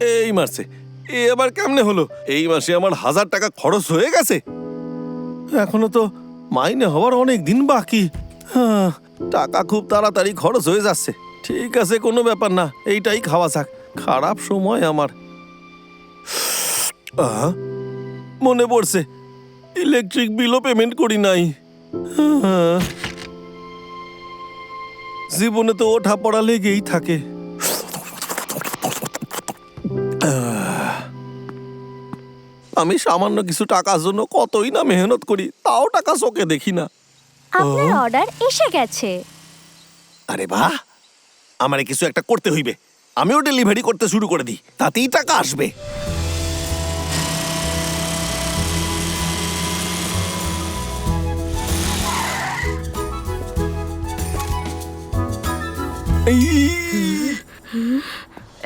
এই মাসে এ আবার কেমনে হলো? এই মাসে আমার 1000 টাকা খরচ হয়ে গেছে। এখনো তো মাইনে হওয়ার অনেক দিন বাকি। টাকা খুব তাড়াতাড়ি খরচ হয়ে যাচ্ছে। ঠিক আছে, কোনো ব্যাপার না, এইটাই খাওয়া যাক। খারাপ সময় আমার। মনে পড়ছে, ইলেকট্রিক বিলও পেমেন্ট করি নাই। জীবনে তো ওঠা পড়া লেগেই থাকে। আমি সামান্য কিছু টাকার জন্য কতই না মেহনত করি, তাও টাকা চোখে দেখি না। আপনার অর্ডার এসে গেছে। আরে বাহ, আমারে কিছু একটা করতে হইবে। আমিও ডেলিভারি করতে শুরু করে দিই, তাতেই টাকা আসবে।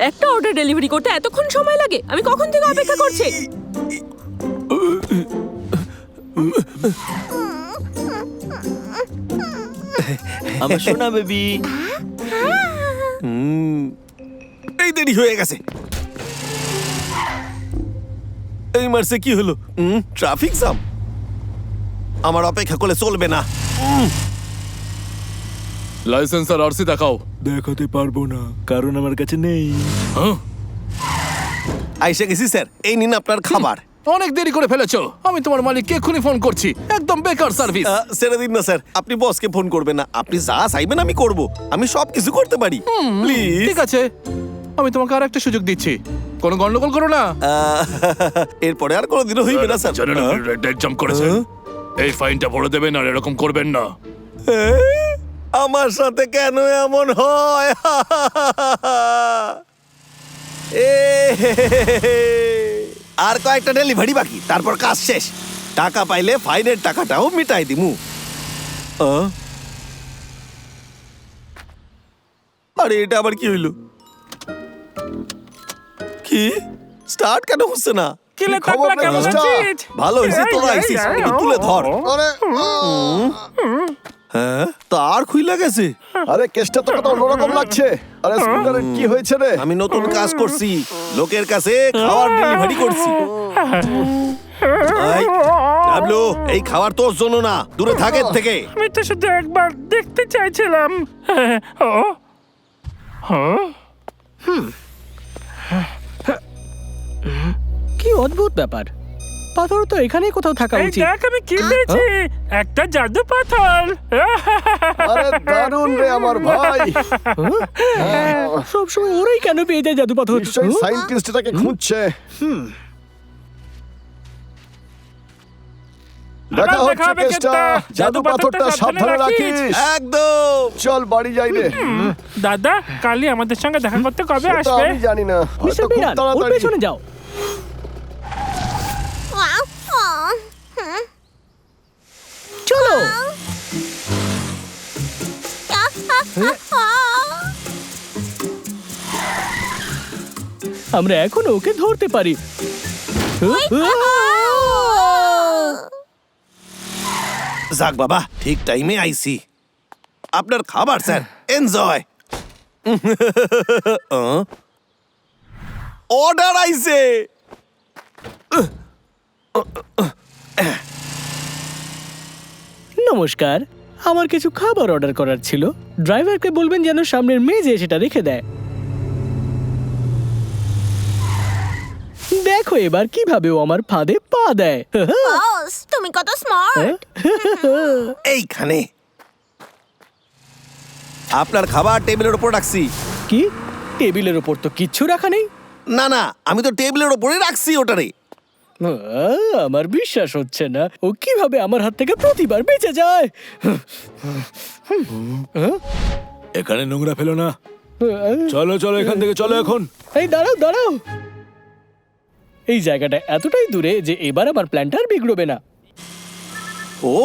একটা অর্ডার ডেলিভারি করতে এতক্ষণ সময় লাগে? আমি কখন থেকে অপেক্ষা করছি। আমার সোনা বেবি। এই দেরি হয়ে গেছে। এই মার্সে কি হলো? Traffic jam. আমার অপেক্ষা করলে চলবে না। লাইসেন্স আর আরসি দেখাও। দেখাতে পারবো না, কারণ আমার কাছে নেই। আইসা গেছি স্যার, এই নিন আপনার খাবার। অনেক দেরি করে ফেলেছো। আমি তোমার মালিককে এক্ষুনি ফোন করছি। একদম বেকার সার্ভিস। ছেড়ে দিন না স্যার, আপনি বসকে ফোন করবেন না। আপনি যা চাইবেন আমি করব। আমি সব কিছু করতে পারি। প্লিজ। ঠিক আছে, আমি তোমাকে আর একটা সুযোগ দিচ্ছি। কোনো গন্ডগোল করো না। এরপরে আর কোনোদিনও হইবে না স্যার। জানেন আপনি রেড লাইট জাম্প করেছেন। এই ফাইনটা ভরে দেবেন আর এরকম করবেন না। আমার সাথে কেন এমন হয়? আর কয়েকটা ডেলিভারি বাকি, তারপর কাজ শেষ। টাকা পাইলে ফাইনের টাকাটাও মিটাই দিমু। আরে এটা আবার কি হইল? কি স্টার্ট কেন হচ্ছে না? ভালো হয়েছে তোরা আইছিস, একটু তুলে ধর। হ্যাঁ, তার খুইলা গেছে। আরে কেসটা তো কত অন্যরকম লাগছে। আরে স্কুটারের কি হয়েছে রে? আমি নতুন কাজ করছি, লোকের কাছে খাবার ডেলিভারি করছি। ডাবলু, এই খাবার তোর জন্য না, দূরে থাকের থেকে। আমি তো শুধু একবার দেখতে চাইছিলাম। কি অদ্ভুত ব্যাপার, পাথর তো এখানেই কোথাও থাকা এই উচিত। দেখ আমি কি পেয়েছি, একটা জাদু পাথর। আরে দারুণ রে আমার ভাই। সবসময় ওরাই কেন পেয়ে যায় জাদু পাথর? নিশ্চয়ই সায়েন্টিস্ট এটাকে খুঁজছে। দেখা হচ্ছে কেসটা। জাদু পাথরটা সাবধানে রাখিস। একদম। চল বাড়ি যাই রে। দাদা, কালই আমাদের সঙ্গে দেখা করতে কবে সেটা আসবে? আমি জানি না, হয়তো মিস্টার খুব বিড়াল, ওর তাড়াতাড়ি। পেছনে যাও। চলো। আমরা এখন ওকে ধরতে পারি। যাক বাবা, ঠিক টাইমে আইছি। আপনার খাবার স্যার, এনজয়। অর্ডার আইছে। নমস্কার, আমার কিছু খাবার অর্ডার করার ছিল। ড্রাইভারকে বলবেন যেন সামনের মেজে সেটা রেখে দেয়। দেখো এবার কিভাবে ও আমার ফাঁদে পা দেয়। বস, তুমি কত স্মার্ট। এইখানে আপনার খাবার টেবিলের উপর রাখছি। কি, টেবিলের ওপর তো কিচ্ছু রাখা নেই? না না, আমি তো টেবিলের উপরে রাখছি ওটারে। আমার বিশ্বাস হচ্ছে না, ও কিভাবে আমার হাত থেকে প্রতিবার বেঁচে যায়। এখানে নোংরা ফেলো না। চলো চলো এখান থেকে চলো এখন। এই দাঁড়াও দাঁড়াও, এই জায়গাটা এতটাই দূরে যে এবার আমার প্ল্যানটা আর বিগড়বে না। ও,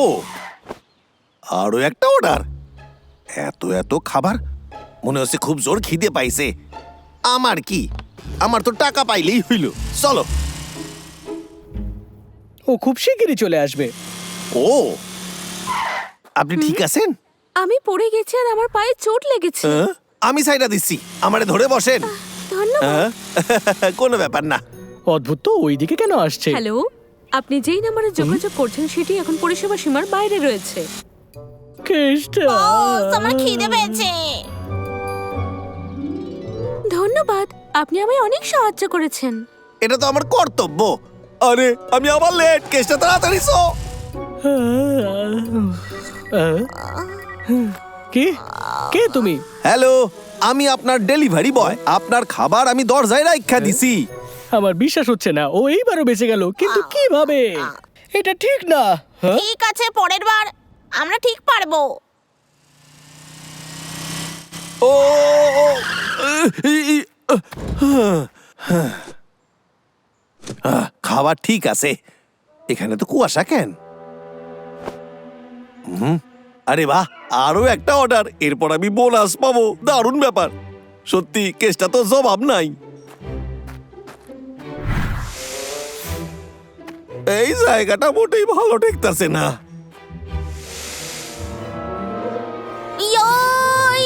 আরো একটা অর্ডার। এত এত খাবার, মনে হচ্ছে খুব জোর খিদে পাইছে। আমার কি, আমার তো টাকা পাইলেই হইল। চলো। ও খুব শিগগিরই চলে আসবে। ও, আপনি ঠিক আছেন? আমি পড়ে গেছি আর আমার পায়ে চোট লেগেছে। আমি সাইডা দিচ্ছি, আমারে ধরে বসেন। ধন্যবাদ। হ্যাঁ? কোনো ব্যাপার না। অদ্ভুত তো, ওইদিকে কেন আসছে? হ্যালো, আপনি যেই নাম্বারে যোগাযোগ করছেন সেটি এখন পরিষেবা সীমার বাইরে রয়েছে। কেষ্টা, বস আমার খিদে পেয়েছে। ধন্যবাদ, আপনি আমায় অনেক সাহায্য করেছেন। এটা তো আমার কর্তব্য। আরে আমি আবার লেট, কেসটা তাড়াতাড়ি শো। কে কে তুমি? হ্যালো, আমি আপনার ডেলিভারি বয়। আপনার খাবার আমি দরজায় রাখা দিছি। আমার বিশ্বাস হচ্ছে না, ও এইবারও বেঁচে গেল, কিন্তু কিভাবে? এটা ঠিক না। হ্যাঁ? ঠিক আছে, পরের বার আমরা ঠিক পারবো। ও খাবার ঠিক আছে। এখানে তো কুয়াশা কেন? আরে বাহ, আরো একটা অর্ডার, এরপর আমি বোনাস পাবো। দারুণ ব্যাপার। সত্যি কেসটা তো জবাব নাই। এই জায়গাটা মোটেই ভালো ঠেকতাছে না। ইয়ই!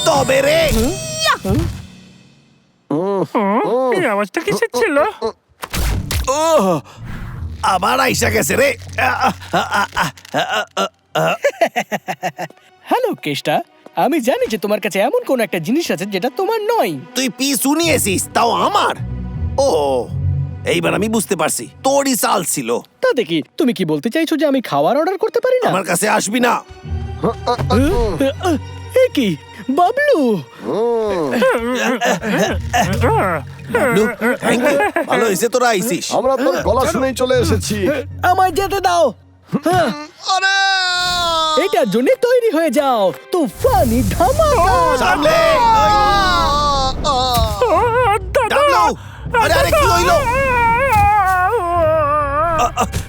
তবে রে এই আওয়াজটা কিসের ছিল? ও আবার আইসা গেছে রে। হ্যালো কেষ্টা, আমি জানি যে তোমার কাছে এমন কোন একটা জিনিস আছে যেটা তোমার নয়। তুই পিছু নিয়েছিস, তাও আমার। ও এইবার আমি বুঝতে পারছি, তোরই চাল ছিল। তা দেখি, তুমি কি বলতে চাইছো যে আমি খাবার অর্ডার করতে পারি না? আমার কাছে আসবি না। এ কি বাবলু? Bablu, thank you। ভালো হয়েছে তোরা আইছিস। আমরা তোর গলা শুনেই চলে এসেছি। আমায় যেতে দাও। হ্যাঁ, আরে এটার জন্য তৈরি হয়ে যাও, তুফানি ধামাকা। সামলে। ডাবলু, আরে আরে কি হইলো?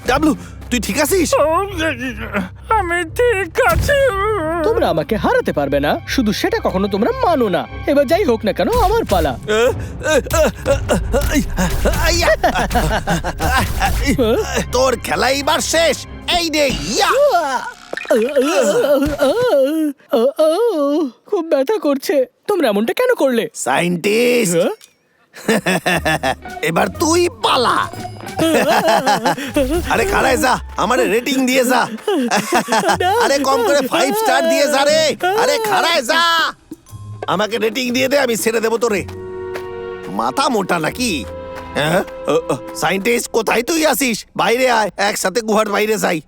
ডাবলু, তুই ঠিক আছিস? আমি ঠিক আছি। তোমরা আমাকে হারাতে পারবে না, শুধু সেটা কখনো তোমরা মানো না। এবার যাই হোক না কেন, আমার পালা। তোর খেলা এবার শেষ। এই রে ইয়া। খুব ব্যথা করছে। তোমরা এমনটা কেন করলে? সায়েন্টিস্ট, এবার তুই পালা। আরে খাড়ায় যা, আমারে রেটিং দিয়ে যা। আরে কম করে 5 স্টার দিয়ে যা রে। আরে খাড়ায় যা, আমাকে রেটিং দিয়ে দে, আমি ছেড়ে দেবো তোরে। মাথা মোটা নাকি? হ্যাঁ, সায়েন্টিস্ট কোথায় তুই আসিস? বাইরে আয়, একসাথে গুহার বাইরে যাই।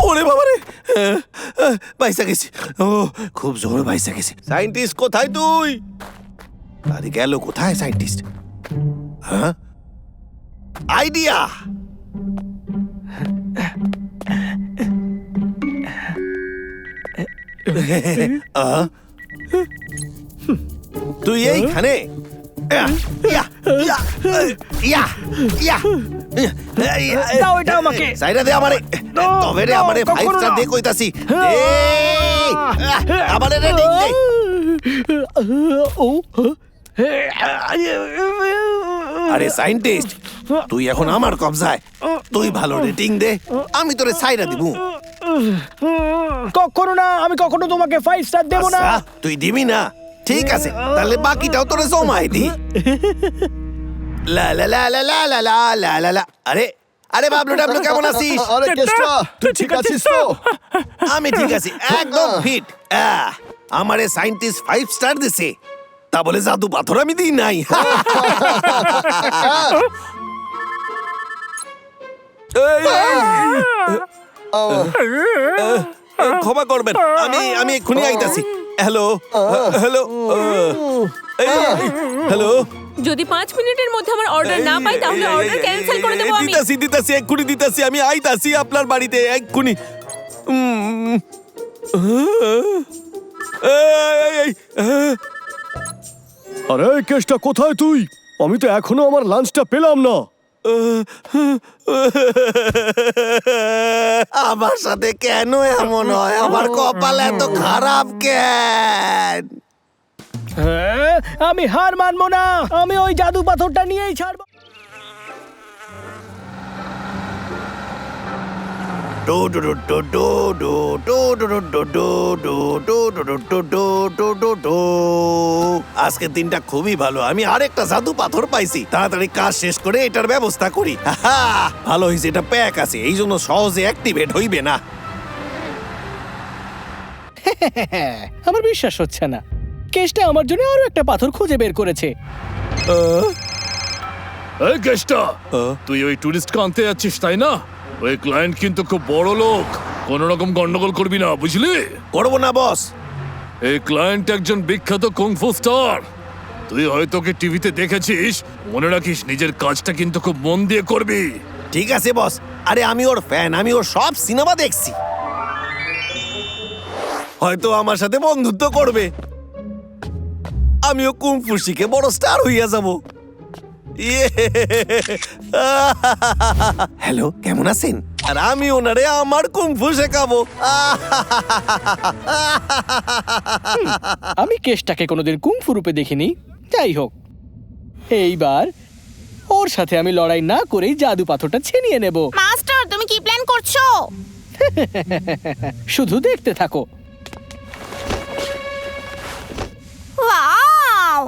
ওরে বাবা রে, বাইসা গেছি। ও খুব জোর বাইসা গেছি। সায়েন্টিস্ট কোথায় তুই? আরে গেল কোথায় সায়েন্টিস্ট? হ্যাঁ, আইডিয়া। তুই এইখানে? দাও এটা আমাকে। সাইরা দে আমারে। তবে রে আমারে 5 স্টার দে কইতাছি। আমারে রেটিং দে। আরে সায়েন্টিস্ট, তুই এখন আমার কবজায়। তুই ভালো রেটিং দে, আমি তোরে সাইরা দিবো। কখনো না, আমি কখনো তোমাকে 5 স্টার দেব না। আচ্ছা, তুই দিবি না? ঠিক আছে, তাহলে বাকিটাও তোরে জমাই দি। লা লা লা লা লা লা লা লা লা লা। আরে আরে বাবলু ডাবলু, কেমন আছিস? আরে কেষ্টা, তুই ঠিক আছিস তো? আমি ঠিক আছি, একদম ফিট। আমারে সায়েন্টিস্ট 5 স্টার দিছে, তা বলে জাদু পাথর আমি দিই নাই। ক্ষমা করবেন, আমি এক্ষুনি আইতাছি। Hello hello hello. যদি 5 মিনিটের মধ্যে আমার অর্ডার না পাই তাহলে অর্ডার ক্যান্সেল করে দেবো আমি। দিতাছি এক্ষুনি দিতাছি, আমি আইতাছি আপনার বাড়িতে এক্ষুনি। আরে কেষ্টা, কোথায় তুই? আমি তো এখনো আমার লাঞ্চটা পেলাম না। আমার সাথে কেন এমন হয়? আমার কপাল এত খারাপ কেন? হ্যাঁ, আমি হার মানবো না। আমি ওই জাদু পাথরটা নিয়েই ছাড়বো। ডো ডো ডো ডো ডো ডো ডো ডো ডো ডো ডো ডো ডো ডো ডো ডো ডো ডো। আজকের দিনটা খুবই ভালো, আমি আরেকটা জাদু পাথর পাইছি। তাড়াতাড়ি কাজ শেষ করে এটার ব্যবস্থা করি। হাহা, ভালো হয়েছে এটা প্যাক আছে, এই জন্য সহজে অ্যাক্টিভেট হইবে না। আমার বিশ্বাস হচ্ছে না, কেসটা আমার জন্য আরো একটা পাথর খুঁজে বের করেছে। এই কেষ্টা, তুই ওই টুরিস্টকে আনতে যাচ্ছিস তাই না? ওই ক্লায়েন্ট কিন্তু খুব বড় লোক, কোন রকম গন্ডগোল করবি না, বুঝলি? করবো না বস। এই ক্লায়েন্ট একজন বিখ্যাত কুংফু স্টার। তুই হয়তো ওকে টিভিতে দেখেছিস, মনে রাখিস নিজের কাজটা কিন্তু খুব মন দিয়ে করবি। ঠিক আছে বস, আরে আমি ওর ফ্যান, আমি ওর সব সিনেমা দেখছি। হয়তো আমার সাথে বন্ধুত্ব করবে, আমিও কুংফু শিখে বড় স্টার হইয়া যাব। হ্যালো, কেমন আছেন? আর আমি ওনারে আমার কুংফু শেখাবো। আমি কেসটাকে কোনোদিন কুংফু রূপে দেখিনি। যাই হোক, এইবার ওর সাথে আমি লড়াই না করেই জাদু পাথরটা ছিনিয়ে নেব। মাস্টার, তুমি কি প্ল্যান করছো? শুধু দেখতে থাকো। ওয়াও!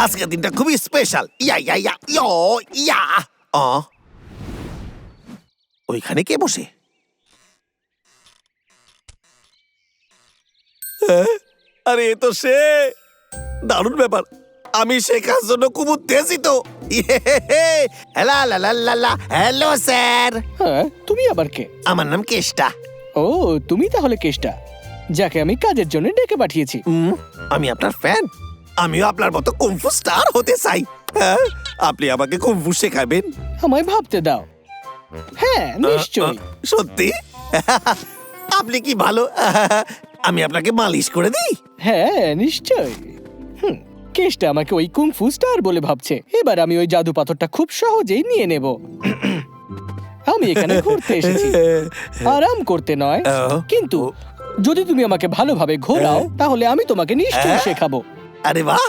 আজকের দিনটা খুবই স্পেশাল। ইয়া ইয়া ইয়া ইয়ো ইয়া। ওইখানে কে বসে? আরে এ তো সে, দারুণ ব্যাপার। আমি শেখার জন্য খুব উত্তেজিত। Hello sir. হ্যাঁ, তুমি আবার কে? আমার নাম কেষ্টা। ও, তুমি তাহলে কেসটা, যাকে আমি কাজের জন্য ডেকে পাঠিয়েছি। আমি আপনার ফ্যান, আমিও আপনার মতো কুংফু স্টার হতে চাই। হ্যাঁ, আপনি আমাকে কুংফু শেখাবেন? আমায় ভাবতে দাও। হ্যাঁ, নিশ্চয়ই। সত্যি? আপনি কি ভালো। আমি আপনাকে মালিশ করে দিই। হ্যাঁ, নিশ্চয়ই। কেসটা আমাকে ওই কুংফু স্টার বলে ভাবছে। এবার আমি ওই জাদু পাথরটা খুব সহজেই নিয়ে নেব। আমি এখানে ঘুরতে এসেছি, আরাম করতে নয়। কিন্তু যদি তুমি আমাকে ভালোভাবে ঘোরাও, তাহলে আমি তোমাকে নিশ্চয়ই শেখাবো। আরে বাহ,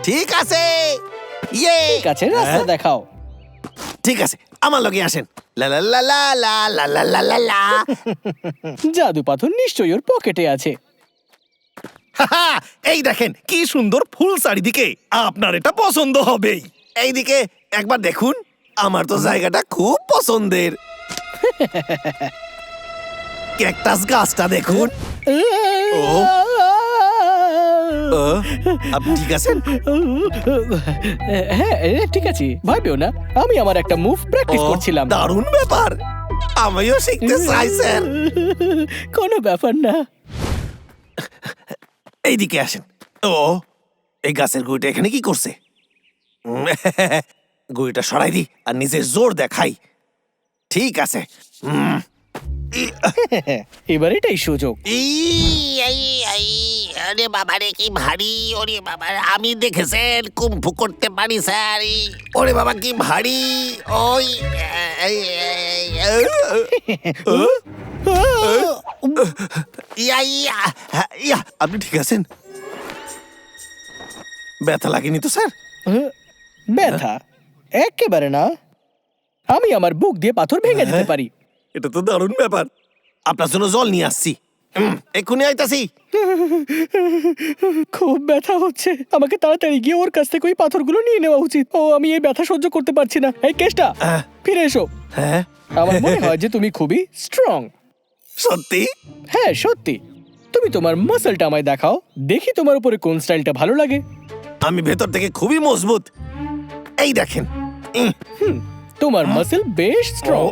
ঠিক আছে। ইয়ে, ঠিক আছে, রাস্তা দেখাও। ঠিক আছে, আমার লগে আসেন। লা লা লা লা লা লা লা লা লা লা। জাদু পাথর নিশ্চয়ই ওর পকেটে আছে। হাহা, এই দেখেন কি সুন্দর ফুল চারিদিকে, আপনার এটা পছন্দ হবেই। এইদিকে একবার দেখুন, আমার তো জায়গাটা খুব পছন্দের। ক্যাকটাস গাছটা দেখুন। আপনি ঠিক আছেন? হ্যাঁ, ঠিক আছে, ভয় পেও না। আমি আমার একটা মুভ প্র্যাকটিস করছিলাম। দারুণ ব্যাপার, আমিও শিখতে চাই স্যার। কোনো ব্যাপার না। এইদিকে আসেন। এই গাছের গুড়িটা এখানে কি করছে? গুড়িটা সরাই দি আর নিজের জোর দেখাই। ঠিক আছে। এবার এটাই সুযোগ। আরে বাবা রে, কি ভারী! ওরে বাবা, আমি দেখেছেন কুম্ফু করতে পারি স্যার। ওরে বাবা কি ভারী! ওই ইয়া ইয়া ইয়া, আপনি ঠিক আছেন? ব্যথা লাগেনি তো স্যার? ব্যথা? একেবারে না। আমি আমার বুক দিয়ে পাথর ভেঙে দিতে পারি। এটা তো দারুণ ব্যাপার। আপনার জন্য জল নিয়ে আসছি, এক্ষুনি আইতাছি। খুব ব্যথা হচ্ছে, আমাকে তাড়াতাড়ি গিয়ে ওর কাছ থেকে ওই পাথরগুলো নিয়ে নেওয়া উচিত। ও, আমি এই ব্যথা সহ্য করতে পারছি না। এই কেসটা, ফিরে এসো। হ্যাঁ, আমার মনে হয় যে তুমি খুবই স্ট্রং। সত্যি? হ্যাঁ, সত্যি। তুমি তোমার মাসলটা আমায় দেখাও, দেখি তোমার উপরে কোন স্টাইলটা ভালো লাগে। আমি ভেতর থেকে খুবই মজবুত, এই দেখেন। তোমার মাসল বেশ স্ট্রং।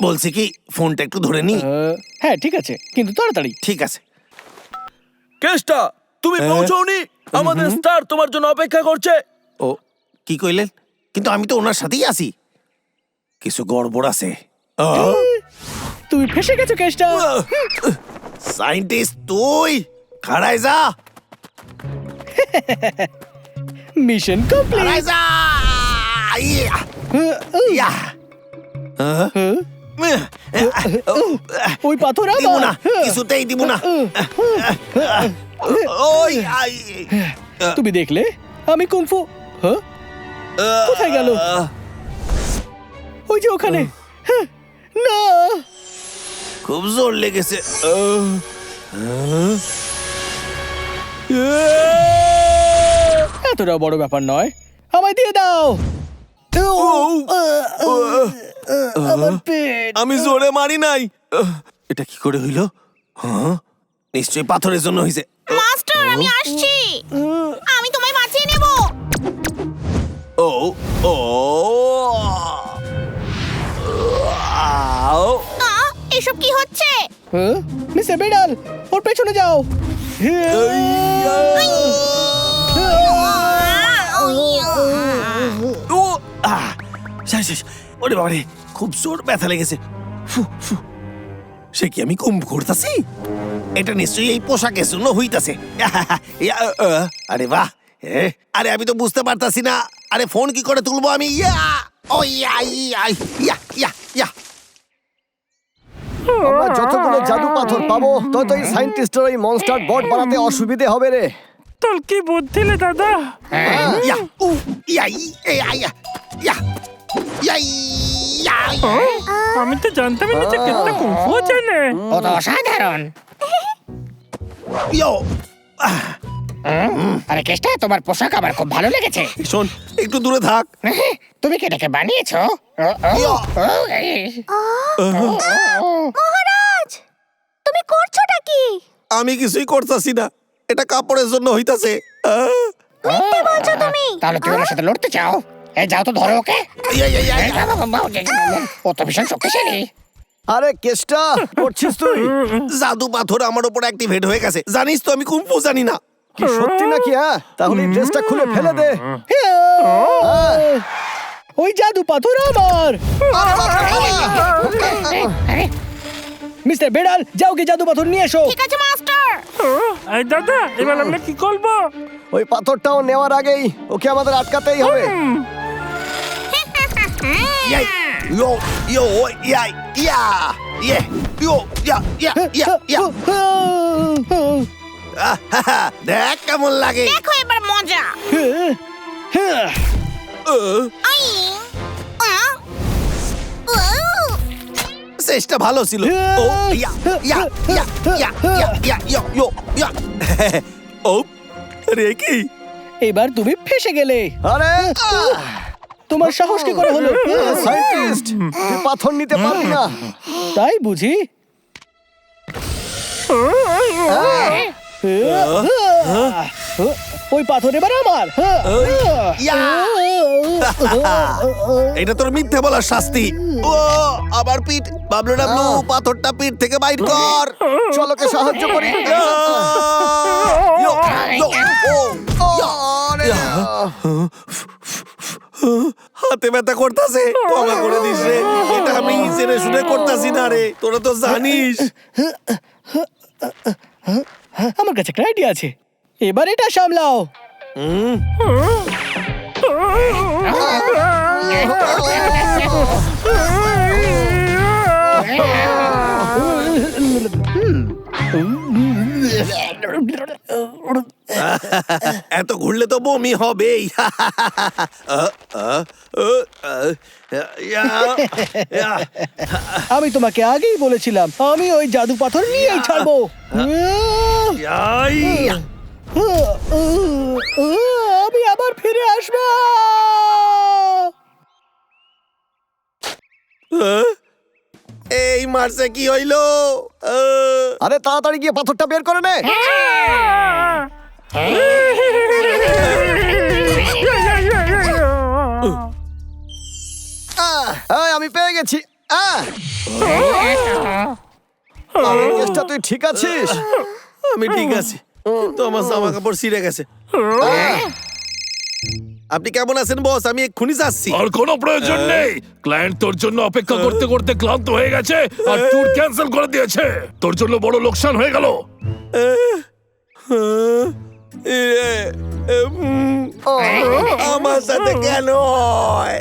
বলছি কি, ফোনটা একটু ধরে নি? হ্যাঁ, ঠিক আছে, কিন্তু তাড়াতাড়ি। ঠিক আছে। কেষ্টা, তুমি পৌঁছওনি? আমাদের স্টার তোমার জন্য অপেক্ষা করছে। ও, কি কইলেন? কিন্তু আমি তো ওনার সাথেই আছি, কিছু গড়বড় আছে। তুমি ফেসে গেছো কেসটা। সায়েন্টিস্ট তুই খাড়াই যা। Mission complete. খাড়াই যা। ইয়া ইয়া। ওই পাথর দিব আমার না, কিছুতেই দিব না। ওই আই, তুমি দেখলে আমি কুংফু হ্যাঁ কোথায় গেল ওই যে ওখানে হ্যাঁ, না খুব জোর লেগেছে। এতটা বড় ব্যাপার নয় আমায় দিয়ে দাও আমার পেট আমি জোরে মারি নাই। এটা কি করে হইল? হ্যাঁ, নিশ্চয়ই পাথরের জন্য হয়েছে। মাস্টার আমি আসছি, আমি তোমায় বাঁচিয়ে নেব। ও ও আও, এসব কি হচ্ছে? মিস্টার বেডাল ওর পেছনে যাও ও শেষ শেষ। ওরে বাবা রে, খুব জোর ব্যথা লেগেছে। ফু, ফু। সে কি আমি কুম্ভ করতেছি? এটা নিশ্চয়ই এই পোশাকের জন্য হইতাছে। আরে বাহ, আরে আমি তো বুঝতে পারতাছি না। আরে ফোন কি করে তুলবো আমি? ইয়া ও ইয়া ইয়া ইয়া ইয়া ইয়া। আমরা যতগুলো জাদু পাথর পাবো ততই সায়েন্টিস্টের ওই মনস্টার বট বানাতে অসুবিধে হবে রে। তোর কি বুদ্ধিলে দাদা? ইয়া উ ইয়া ইয়া ইয়া ইয়া ইয়া ইয়া। আমি তো জানতামই না যে কেতটা কুংফু জানে। ও তো অসাধারণ। ইয়ো আরে কেষ্টা, তোমার পোশাক আমার খুব ভালো লেগেছে। শোন, একটু দূরে থাক। তুমি কি এটাকে বানিয়েছো? ইয়ো, মহারাজ তুমি করছোটা কি? আমি কিছুই করতেছি না, এটা কাপড়ের জন্য হইতাছে। মিথ্যে বলছো তুমি। তাহলে তুমি আমার সাথে লড়তে চাও? এই যাও তো, ধরো ওকে। ইয়া ইয়া ইয়া। ও তো ভীষণ শক্তিশালী। আরে কেষ্টা করছিস তুই? জাদু পাথর আমার উপর অ্যাক্টিভেট হয়ে গেছে। জানিস তো আমি কুম্ফু জানি না। কি সত্যি নাকি? হ্যাঁ, তাহলে ড্রেসটা খুলে ফেলে দে। ওই জাদু পাথর আমার মিস্টার বেডাল যাও কি জাদু পাথর নিয়ে এসো ঠিক আছে মাস্টার। এই দাদা, এবার আমরা কি করবো? ওই পাথরটাও নেওয়ার আগেই ওকে আমাদের আটকাতেই হবে। ইয়া ইয়ো ইয়ো ইয়া ইয়া ইয়ে ইয়ো ইয়া ইয়া ইয়া ইয়া। দেখ কেমন লাগে। দেখো এবার মজা। আই চেষ্টা ভালো ছিল। ও ইয়া ইয়া ইয়া ইয়া ইয়া ইয়া ইয়ো ইয়ো ইয়া। ও রে কি? এবার তুমি ফেসে গেলে আরে তোমার সাহস কি করে হলো সায়েন্টিস্ট, তুই পাথর নিতে পারবি না। তাই বুঝি ওই পাথর এবার আমার ইয়া। এটা তোর মিথ্যে বলার শাস্তি। ও আবার পিঠ। বাবলু ডাবলু, পাথরটা পিঠ থেকে বাইর কর। চলো কে সাহায্য করি। ইয়ো, ইয়ো, ও, ইয়া। হাতে ব্যথা করতেছে, ক্ষমা করে দিস রে। এটা আমি জেনে শুনে করতেছি না রে, তোরা তো জানিস। আমার কাছে একটা আইডিয়া আছে এবার এটা সামলাও এত ঘুরলে তো বমি হবেই। আমি তোমাকে আগেই বলেছিলাম আমি ওই জাদু পাথর নিয়েই ছাড়বো আমি আবার ফিরে আসবো এই মারছে কি হইলো? আরে তাড়াতাড়ি গিয়ে পাথরটা বের করে নে। এই, আমি পেয়ে গেছি। কেসটা তুই ঠিক আছিস? আমি ঠিক আছি, কিন্তু আমার জামা কাপড় ছিঁড়ে গেছে। আপনি কেমন আছেন বস? আমি এক্ষুনি যাচ্ছি। আর কোনো প্রয়োজন নেই। ক্লায়েন্ট তোর জন্য অপেক্ষা করতে করতে ক্লান্ত হয়ে গেছে আর ট্যুর ক্যান্সেল করে দিয়েছে। তোর জন্য বড় লোকসান হয়ে গেল। আমার সাথে কেন হয়?